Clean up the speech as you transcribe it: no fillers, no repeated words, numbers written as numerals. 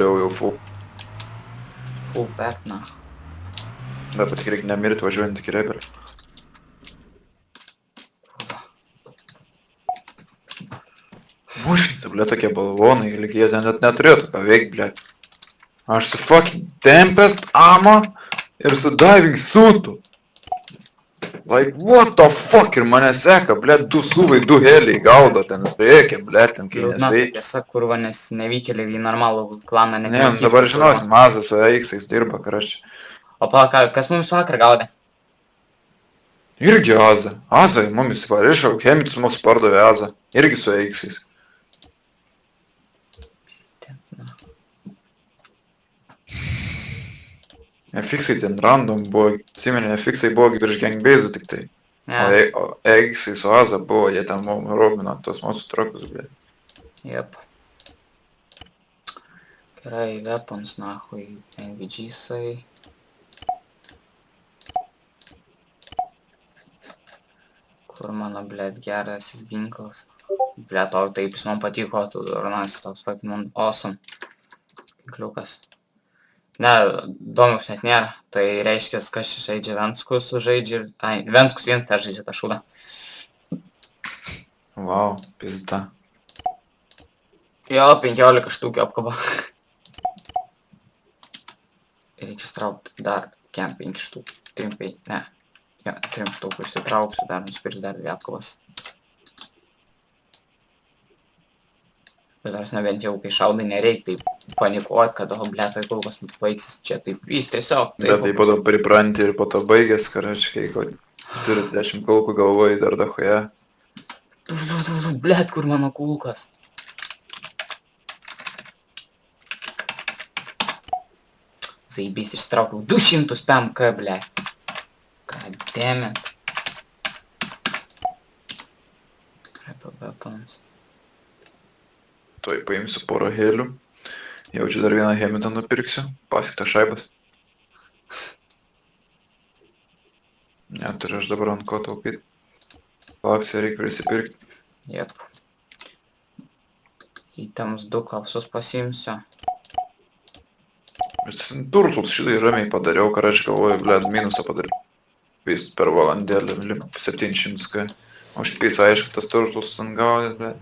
jau full. Full pack, na. Bet tik reikia nemirti važiuojant iki rebelį. Muškinsi, ble, tokie balvonai, lyg jie ten net neturėtų ką veikti, ble. Aš su fucking Tempest, Ama ir su Diving Suitu. Like, what the fuck, ir mane seka, ble, du suvai, du heliai gaudo ten priekį, ble, ten kai Liūdna, tai nesveikia. tiesa, kurva, nes nevykėliai į normalų klaną net Ne, dabar žinosi, Mazas su X-ais dirba, karačiai. O pala, kas mums vakar gaudė? Irgi Aza. Aza mumis parišo, Chemitus mums pardavė Aza. Irgi su X-ais. Nefiksai ten random buvo, atsimenė, nefiksai buvo virš gangbazų tik tai. Ne. O X-ai su Aza buvo, jie ten robino tos mūsų trakus, ble. Jep. Gerai, weapons, nahui, NVG-sai. Kur mano, blėt, gerasis ginklas. Blėt, o taip jis man patiko, tu Ronasis toks fucking man awesome. Ginkliukas. Ne, domius net nėra. Tai reiškia, kas čia žaidžia Venskus žaidžia ir... Ai, Venskus vienas tai žaidžia tą šūdą. Wow, pizda. Jo, 15 štukių apkaba. Reikia ištraukti dar kem 5 štukių. 3, ne. Jo, 3 štukų išsitrauksiu, dar nusipirksiu dar 2 apkabas. Bet ar bent jau kai šaudai nereikia taip panikuot, kad o blėtoj kulkos baigsis čia taip vis tiesiog. Bet tai po to pripranti ir po to baigės, karačiai, kai turi 10 kulkų galvoji dar dahoje. Blėt, kur mano kulkos? Zaibys ištraukiau 200 PMK, blėt. God damn it. Crap of weapons. Tuoj paimsiu porą helių. Jaučiu dar vieną hemitą nupirksiu. Pafiktas šaibas. Neturiu aš dabar ant ko taupyti. Laksį reikia prisipirkti. Jep. Įtams 2 kapsus pasiimsiu. Turtls šitai ramiai padariau, karačiai galvoju, blėd, minusą padariau. Vis per valandėlį 700 k. O šitais aišku, tas turtls ten gaudė, blėd.